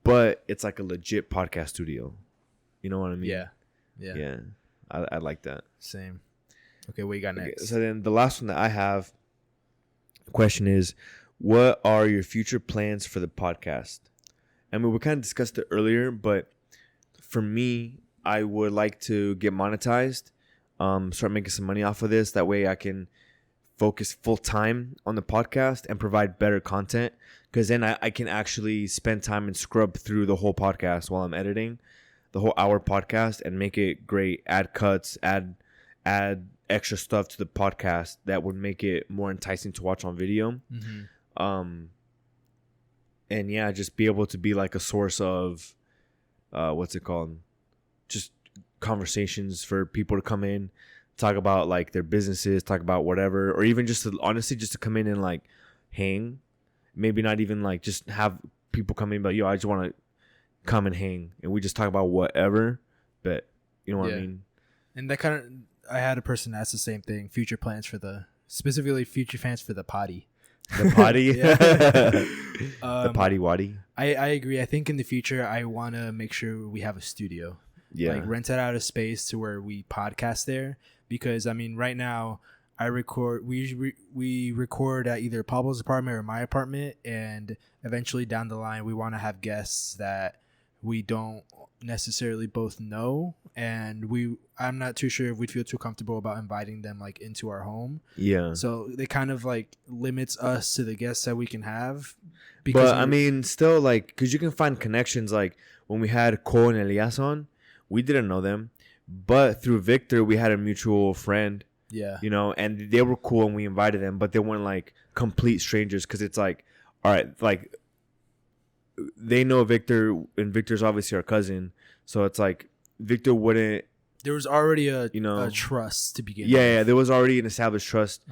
but it's like a legit podcast studio. You know what I mean? Yeah. I like that. Same. Okay, what you got next? So then the last one that I have question is, what are your future plans for the podcast? I mean, we kind of discussed it earlier, but for me, I would like to get monetized, start making some money off of this. That way I can focus full time on the podcast and provide better content, because then I can actually spend time and scrub through the whole podcast while I'm editing the whole hour podcast and make it great. Add cuts, add extra stuff to the podcast that would make it more enticing to watch on video. And yeah, just be able to be like a source of what's it called, just conversations for people to come in, talk about like their businesses, talk about whatever, or even just to, honestly, just to come in and like hang. Maybe not even like just have people come in, but yo, I just want to come and hang, and we just talk about whatever. But you know what I mean. And that kind of, I had a person ask the same thing. Future plans for specifically future plans for the potty. The potty, the potty waddy. I agree. I think in the future I want to make sure we have a studio. Yeah, like rent out a space to where we podcast there, because I mean right now I record. We record at either Pablo's apartment or my apartment, and eventually down the line we want to have guests that we don't necessarily both know, and I'm not too sure if we'd feel too comfortable about inviting them like into our home. Yeah. So they kind of like limits us to the guests that we can have. But I mean, still like, because you can find connections. Like when we had Cole and Elias on, we didn't know them, but through Victor we had a mutual friend. Yeah. You know, and they were cool and we invited them, but they weren't like complete strangers, because it's like, all right, like they know Victor, and Victor's obviously our cousin, so it's like Victor wouldn't. There was already a trust to begin. Yeah, there was already an established trust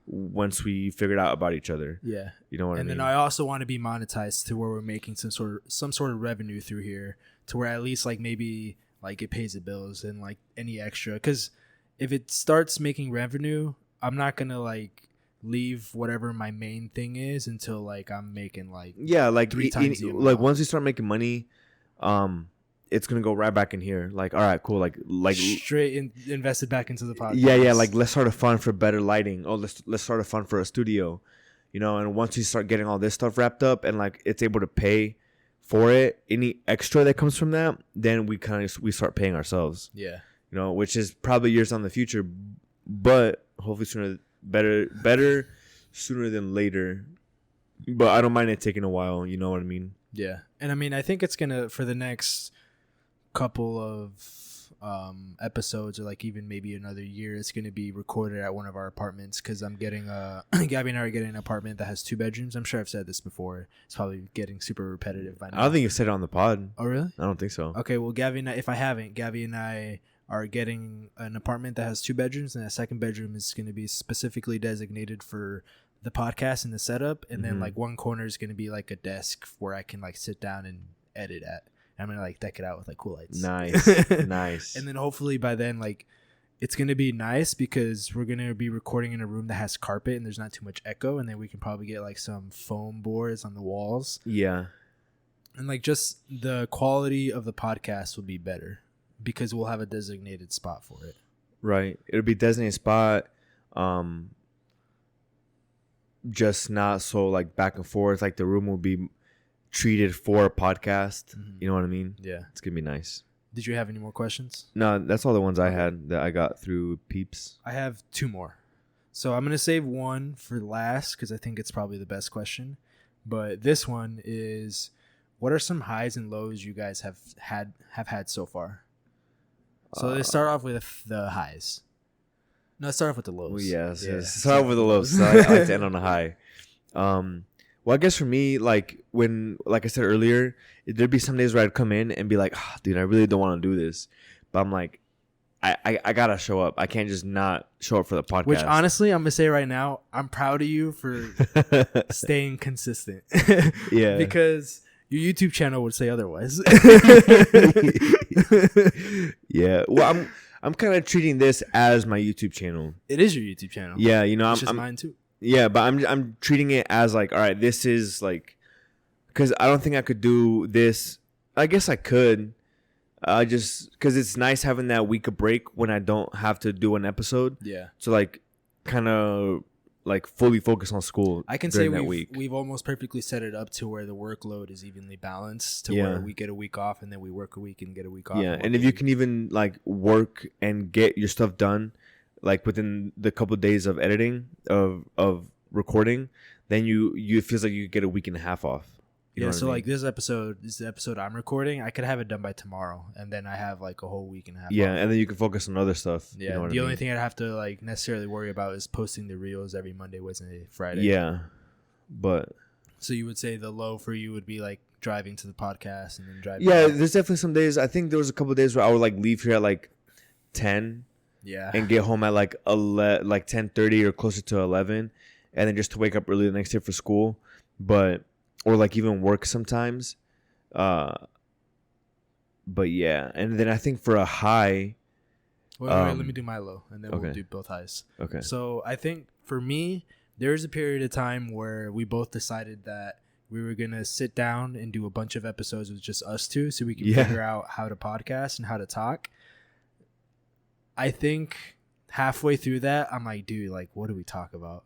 once we figured out about each other. Yeah, you know what I mean. And then I also want to be monetized to where we're making some sort of revenue through here, to where at least like maybe like it pays the bills and like any extra. Because if it starts making revenue, I'm not gonna like leave whatever my main thing is until like I'm making like like 3 times the amount. Like once we start making money, it's gonna go right back in here. Like, all right, cool. Like straight invested back into the podcast. Yeah. Like let's start a fund for better lighting. Oh, let's start a fund for a studio. You know, and once we start getting all this stuff wrapped up and like it's able to pay for it, any extra that comes from that, then we start paying ourselves. Yeah. You know, which is probably years on the future, but hopefully better sooner than later. But I don't mind it taking a while. You know what I mean? Yeah. And I mean, I think it's gonna, for the next couple of episodes, or like even maybe another year, it's gonna be recorded at one of our apartments, because I'm getting Gabby and I are getting an apartment that has 2 bedrooms. I'm sure I've said this before. It's probably getting super repetitive by now. I don't think you've said it on the pod. Oh really? I don't think so. Okay, well Gabby and I, if I haven't, Gabby and I are getting an apartment that has 2 bedrooms, and that second bedroom is going to be specifically designated for the podcast and the setup, and then like one corner is going to be like a desk where I can like sit down and edit at. And I'm going to like deck it out with like cool lights. Nice. And then hopefully by then like it's going to be nice, because we're going to be recording in a room that has carpet and there's not too much echo, and then we can probably get like some foam boards on the walls. Yeah. And like just the quality of the podcast will be better, because we'll have a designated spot for it. Right. It'll be designated spot. Just not so like back and forth. Like the room will be treated for a podcast. You know what I mean? Yeah. It's going to be nice. Did you have any more questions? No, that's all the ones I had that I got through Peeps. I have 2 more. So I'm going to save one for last, because I think it's probably the best question. But this one is, what are some highs and lows you guys have had so far? So let's start off with the highs. No, let's start off with the lows. Well, yes. Start off with the lows. So I like to end on a high. Well, I guess for me, like I said earlier, there'd be some days where I'd come in and be like, dude, I really don't want to do this. But I'm like, I got to show up. I can't just not show up for the podcast. Which honestly, I'm going to say right now, I'm proud of you for staying consistent. Yeah. Because your YouTube channel would say otherwise. Yeah. Well, I'm kind of treating this as my YouTube channel. It is your YouTube channel. Yeah, you know, I'm mine too. Yeah, but I'm treating it as like, all right, this is like, because I don't think I could do this. I guess I could. Just because it's nice having that week of break when I don't have to do an episode. Yeah. So like, kind of like fully focus on school. I can say we've almost perfectly set it up to where the workload is evenly balanced to where we get a week off and then we work a week and get a week off. Yeah, and if you can even like work and get your stuff done like within the couple of days of editing of recording, then you it feels like you get a week and a half off. So like this episode is the episode I'm recording. I could have it done by tomorrow, and then I have like a whole week and a half. Yeah, off. And then you can focus on other stuff. Yeah, the only thing I'd have to like necessarily worry about is posting the reels every Monday, Wednesday, Friday. Yeah, but so you would say the low for you would be like driving to the podcast and then driving. Yeah, there's definitely some days. I think there was a couple of days where I would like leave here at like 10. Yeah. And get home at like 10:30 or closer to 11, and then just to wake up early the next day for school, or like even work sometimes. But yeah, and then I think for a high. Wait, let me do my low, and then we'll do both highs. Okay. So I think for me, there was a period of time where we both decided that we were gonna sit down and do a bunch of episodes with just us two, so we can figure out how to podcast and how to talk. I think halfway through that, I'm like, dude, like, what do we talk about?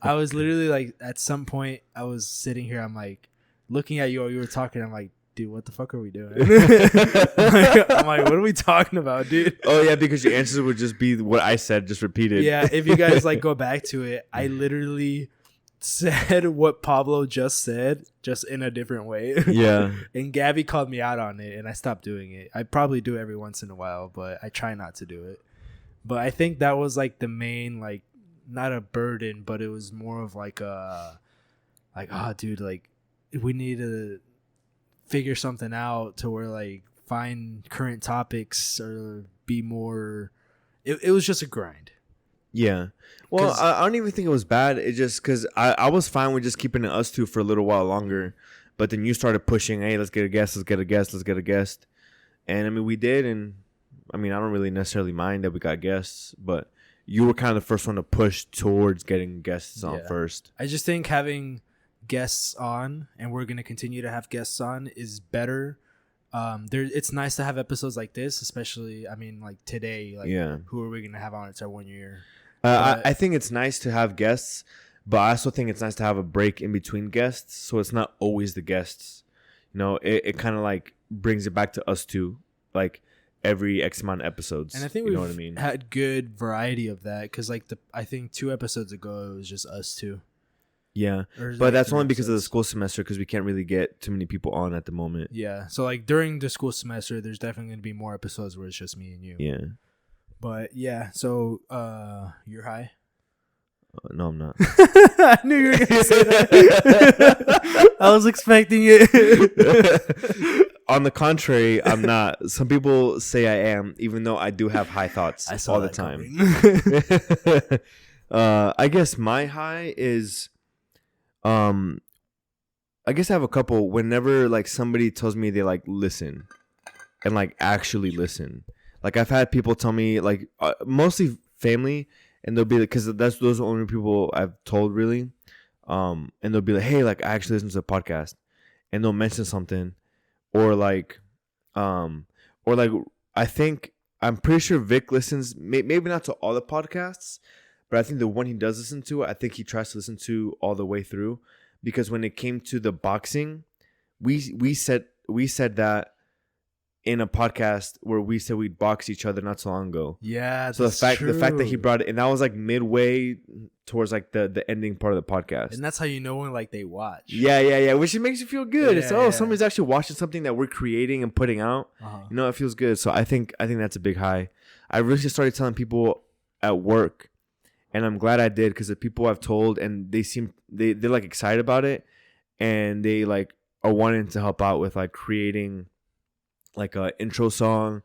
I was literally like, at some point, I was sitting here, I'm like, looking at you while you were talking, I'm like, dude, what the fuck are we doing? I'm like, what are we talking about, dude? Oh, yeah, because your answers would just be what I said, just repeated. Yeah, if you guys, like, go back to it, I literally said what Pablo just said, just in a different way. Yeah. And Gabby called me out on it, and I stopped doing it. I probably do it every once in a while, but I try not to do it. But I think that was like the main, like, not a burden, but it was more of like dude, like, we need to figure something out to where, like, find current topics or be more. It was just a grind. Yeah. Well, I don't even think it was bad. It just because I was fine with just keeping it us two for a little while longer. But then you started pushing, hey, let's get a guest. And I mean, we did. And I mean, I don't really necessarily mind that we got guests. But you were kind of the first one to push towards getting guests on first. I just think having guests on, and we're going to continue to have guests on, is better. It's nice to have episodes like this, especially, I mean, like today, like, who are we going to have on? It's our 1 year. I think it's nice to have guests, but I also think it's nice to have a break in between guests, so it's not always the guests. You know, it kind of like brings it back to us two, like every X amount of episodes. And I think we've had good variety of that, because like I think 2 episodes ago it was just us two. Yeah, but that's only because of the school semester, because we can't really get too many people on at the moment. Yeah, so like during the school semester, there's definitely going to be more episodes where it's just me and you. Yeah. But yeah, so you're high? No, I'm not. I knew you were going to say that. I was expecting it. On the contrary, I'm not. Some people say I am, even though I do have high thoughts all the time. I guess my high is, I guess I have a couple. Whenever like somebody tells me they like listen and like actually listen. Like I've had people tell me, like mostly family, and they'll be like, because those are the only people I've told really, and they'll be like, hey, like I actually listen to a podcast, and they'll mention something, or like I think I'm pretty sure Vic listens, maybe not to all the podcasts, but I think the one he does listen to, I think he tries to listen to all the way through, because when it came to the boxing, we said that in a podcast where we said we'd box each other not so long ago. Yeah, so the fact that he brought it, and that was like midway towards like the ending part of the podcast, and that's how you know when like they watch. Yeah, which it makes you feel good. Yeah, it's somebody's actually watching something that we're creating and putting out. You know, it feels good. So I think that's a big high. I really started telling people at work, and I'm glad I did, because the people I've told, and they're like excited about it, and they like are wanting to help out with like creating like a intro song,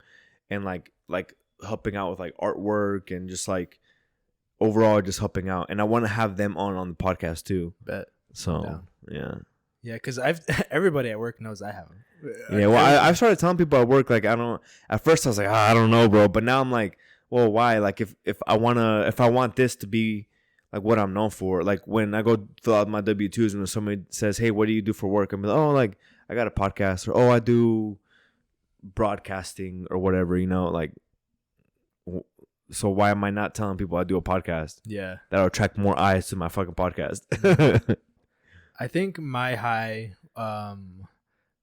and like helping out with like artwork, and just like overall just helping out. And I want to have them on the podcast too. Bet. So yeah, because everybody at work knows I have them. Yeah, well, I've started telling people at work, like, I don't. At first I was like, I don't know, bro, but now I'm like, well, why? Like if I want this to be like what I'm known for, like when I go fill out my W-2s, and when somebody says, hey, what do you do for work? I'm like, oh, like I got a podcast, or oh, I do broadcasting or whatever, you know, like So why am I not telling people I do a podcast? Yeah. That'll attract more eyes to my fucking podcast. I think my high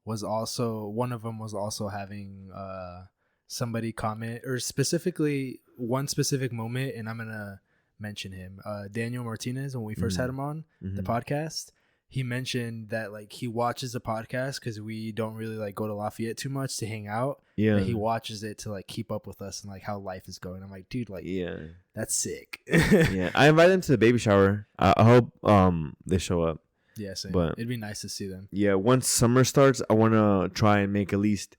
was also, one of them was also having somebody comment, or specifically one specific moment, and I'm gonna mention him, Daniel Martinez. When we first had him on the podcast, he mentioned that like he watches the podcast because we don't really like go to Lafayette too much to hang out. Yeah, he watches it to like keep up with us and like how life is going. I'm like, dude, like, yeah, that's sick. Yeah, I invited them to the baby shower. I hope they show up. Yeah, same. But it'd be nice to see them. Yeah, once summer starts, I want to try and make at least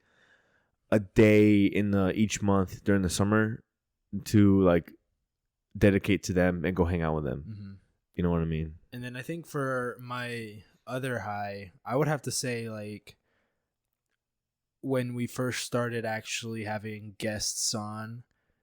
a day in each month during the summer to like dedicate to them and go hang out with them. Mm-hmm. You know what I mean? And then I think for my other high, I would have to say like when we first started actually having guests on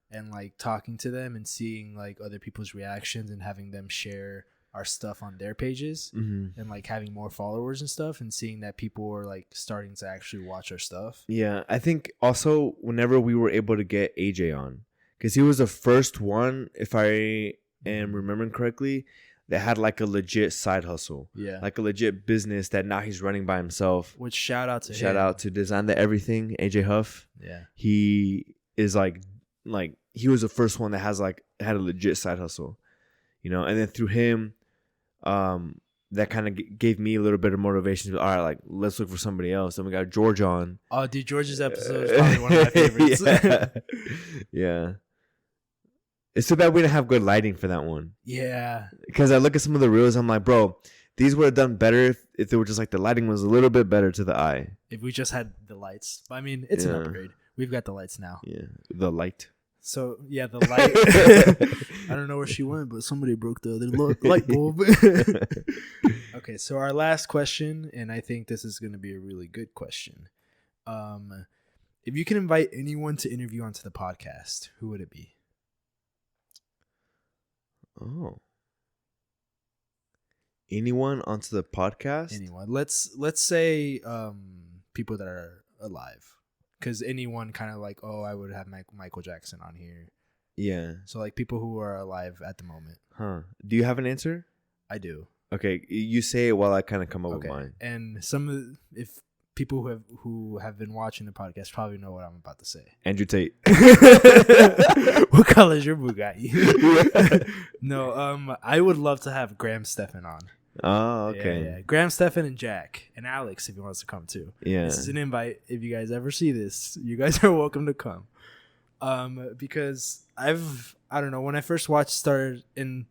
and like talking to them and seeing like other people's reactions and having them share our stuff on their pages and like having more followers and stuff, and seeing that people were like starting to actually watch our stuff. Yeah, I think also whenever we were able to get AJ on, because he was the first one, if I am remembering correctly, that had like a legit side hustle. Yeah. Like a legit business that now he's running by himself. Which shout out to Design the Everything, AJ Huff. Yeah. He is like he was the first one that had a legit side hustle. You know, and then through him, that kind of gave me a little bit of motivation to, all right, like, let's look for somebody else. Then we got George on. Oh, dude, George's episode is probably one of my favorites. Yeah. It's too bad we didn't have good lighting for that one. Yeah. Because I look at some of the reels, I'm like, bro, these would have done better if they were just like the lighting was a little bit better to the eye. If we just had the lights. I mean, it's an upgrade. We've got the lights now. Yeah. The light. So, yeah, the light. I don't know where she went, but somebody broke the other light bulb. Okay, so our last question, and I think this is going to be a really good question. If you can invite anyone to interview onto the podcast, who would it be? Oh. Anyone onto the podcast? Anyone. Let's say people that are alive. Because anyone kind of like, oh, I would have Michael Jackson on here. Yeah. So like people who are alive at the moment. Huh. Do you have an answer? I do. Okay, you say it while I kind of come up with mine. And if people who have been watching the podcast probably know what I'm about to say. Andrew Tate. What color is your Bugatti? No, I would love to have Graham Stephan on. Oh, okay. Yeah. Graham Stephan and Jack and Alex if he wants to come too. Yeah. This is an invite. If you guys ever see this, you guys are welcome to come. Because I don't know, when I first started in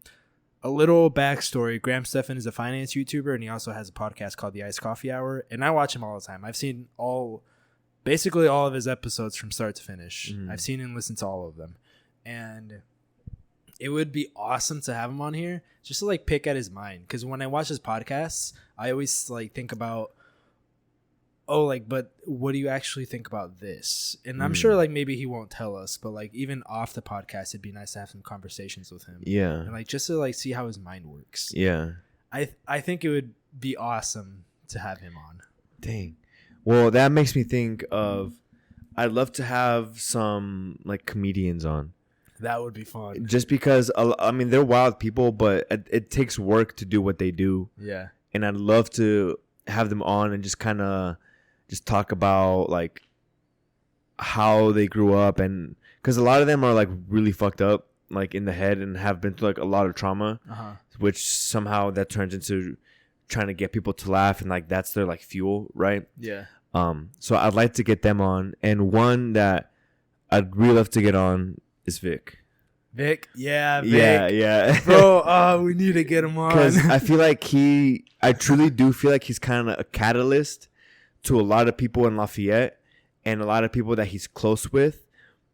a little backstory, Graham Stephan is a finance YouTuber and he also has a podcast called The Iced Coffee Hour, and I watch him all the time. I've seen basically all of his episodes from start to finish. I've seen and listened to all of them. And it would be awesome to have him on here just to like pick at his mind. Because when I watch his podcasts, I always like think about, oh, like, but what do you actually think about this? And I'm sure like maybe he won't tell us, but like even off the podcast, it'd be nice to have some conversations with him. Yeah. And like just to like see how his mind works. Yeah. I think it would be awesome to have him on. Dang. Well, that makes me think of, I'd love to have some like comedians on. That would be fun. Just because, I mean, they're wild people, but it takes work to do what they do. Yeah. And I'd love to have them on and just kind of just talk about like how they grew up, and because a lot of them are like really fucked up like in the head and have been through like a lot of trauma, which somehow that turns into trying to get people to laugh, and like that's their like fuel, right? Yeah. So I'd like to get them on, and one that I'd really love to get on is Vic. Yeah, Vic. Yeah. Bro, we need to get him on. Because I feel like I truly do feel like he's kind of a catalyst to a lot of people in Lafayette and a lot of people that he's close with,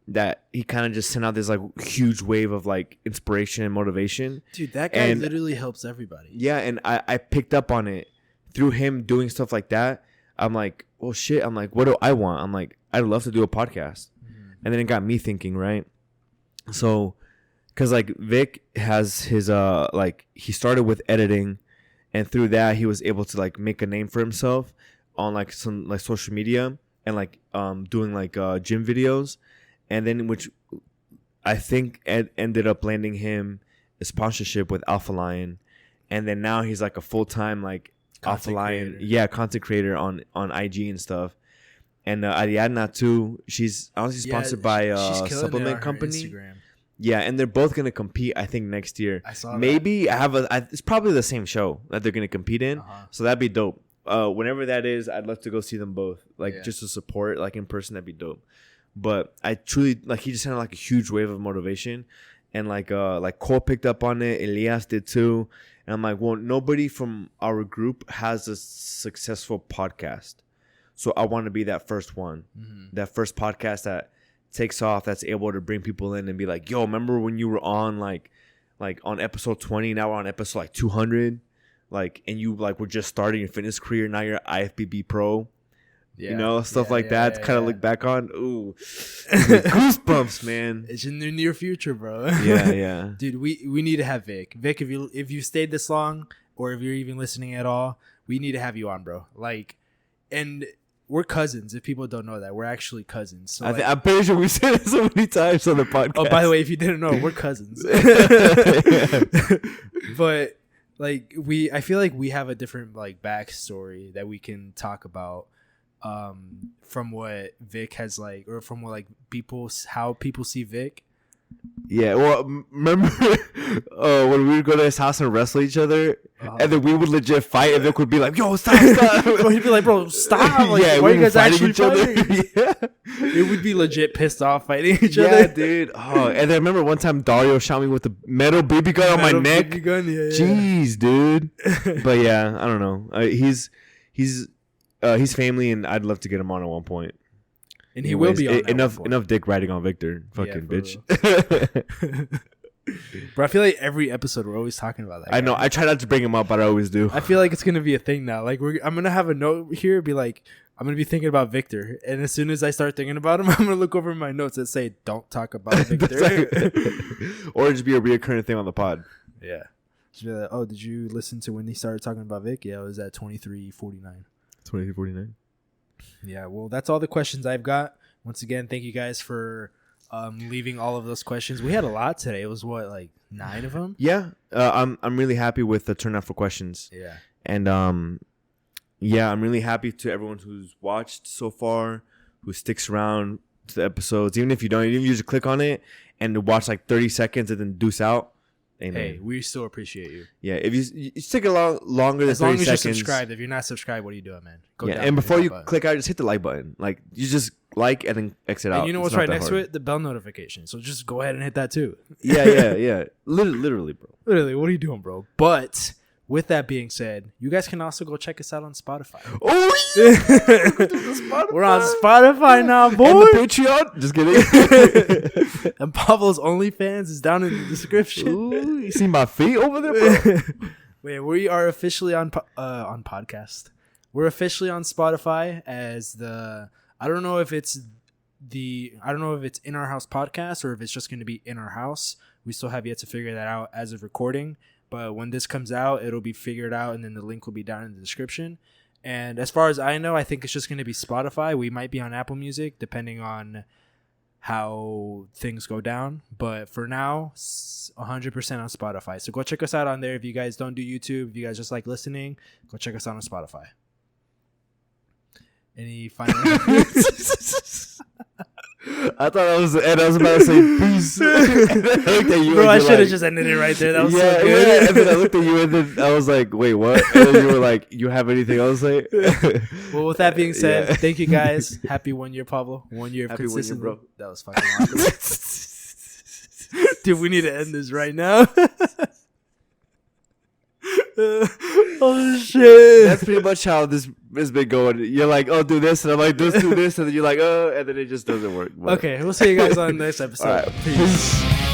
that he kind of just sent out this like huge wave of like inspiration and motivation. Dude, that guy literally helps everybody. Yeah, and I picked up on it through him doing stuff like that. I'm like, well, shit. I'm like, what do I want? I'm like, I'd love to do a podcast. And then it got me thinking, right? So, because like Vic has his like he started with editing, and through that he was able to like make a name for himself on like some like social media and like doing like gym videos, and then which I think Ed ended up landing him a sponsorship with Alpha Lion, and then now he's like a full-time like Alpha Lion, content creator on IG and stuff. And Ariadna too, she's honestly sponsored by a supplement company. Instagram. Yeah, and they're both gonna compete. I think next year. I saw. Maybe that. It's probably the same show that they're gonna compete in. So that'd be dope. Whenever that is, I'd love to go see them both. Like just to support, like in person, that'd be dope. But I truly like he just had like a huge wave of motivation, and like Cole picked up on it. Elias did too, and I'm like, well, nobody from our group has a successful podcast. So I want to be that first one, that first podcast that takes off, that's able to bring people in and be like, yo, remember when you were on like on episode 20, now we're on episode like 200, like, and you like were just starting your fitness career, now you're IFBB pro, you know, stuff like that to kind of look back on. Ooh, goosebumps, man. It's in the near future, bro. Yeah. Dude, we need to have Vic. Vic, if you stayed this long, or if you're even listening at all, we need to have you on, bro. Like, and we're cousins. If people don't know that, we're actually cousins. So I'm pretty sure we've said it so many times on the podcast. Oh, by the way, if you didn't know, we're cousins. But like I feel like we have a different like backstory that we can talk about from what Vic has like, or from what like how people see Vic. Yeah, well, remember when we would go to his house and wrestle each other, and then we would legit fight, and Vic would be like, "Yo, stop!" Bro, he'd be like, "Bro, stop!" Like, why are you guys actually fighting? It would be legit pissed off fighting each other. Yeah, dude. Oh, and then remember one time Dario shot me with a metal BB gun on my neck. BB gun, Jeez, dude. But yeah, I don't know. He's family, and I'd love to get him on at one point. And he will be on enough dick riding on Victor. Fucking bitch. Bro, I feel like every episode we're always talking about that guy. I know. I try not to bring him up, but I always do. I feel like it's going to be a thing now. Like I'm going to have a note here, be like, I'm going to be thinking about Victor. And as soon as I start thinking about him, I'm going to look over my notes that say, don't talk about Victor. Or just be a reoccurring thing on the pod. Yeah. Just be like, oh, did you listen to when he started talking about Vic? Yeah, it was at 23:49. 23:49. Yeah, well, that's all the questions I've got. Once again, thank you guys for leaving all of those questions. We had a lot today. It was what, like 9 of them? Yeah, I'm really happy with the turnout for questions. Yeah, and I'm really happy to everyone who's watched so far, who sticks around to the episodes, even if you don't, even if you just click on it and watch like 30 seconds and then deuce out. Amen. Hey, we still appreciate you. Yeah, if you stick along longer than 30 seconds. As long as you're subscribed. If you're not subscribed, what are you doing, man? Go down and before you click out, just hit the like button. Like, you just like and then exit out. And you know what's right next to it? The bell notification. So just go ahead and hit that too. Yeah. Literally, bro. Literally, what are you doing, bro? But with that being said, you guys can also go check us out on Spotify. Oh, yeah! We're on Spotify now, boy. And the Patreon. Just kidding. And Pablo's OnlyFans is down in the description. Ooh, you see my feet over there, bro? Wait, we are officially on podcast. We're officially on Spotify as the. I don't know if it's In Our House podcast or if it's just going to be In Our House. We still have yet to figure that out as of recording. But when this comes out, it'll be figured out, and then the link will be down in the description. And as far as I know, I think it's just going to be Spotify. We might be on Apple Music, depending on how things go down. But for now, 100% on Spotify. So go check us out on there. If you guys don't do YouTube, if you guys just like listening, go check us out on Spotify. Any final... I thought I was about to say peace. Bro, I should have just ended it right there. That was so good. Yeah. And then I looked at you and then I was like, wait, what? And then you were like, you have anything else to say? Well, with that being said, thank you guys. Happy 1 year, Pablo. 1 year of happy consistency. 1 year, bro. That was fucking awesome. Dude, we need to end this right now. Oh shit! That's pretty much how this has been going. You're like, oh, do this, and I'm like, do this, and then you're like, oh, and then it just doesn't work. But. Okay, we'll see you guys on the next episode. All right, peace.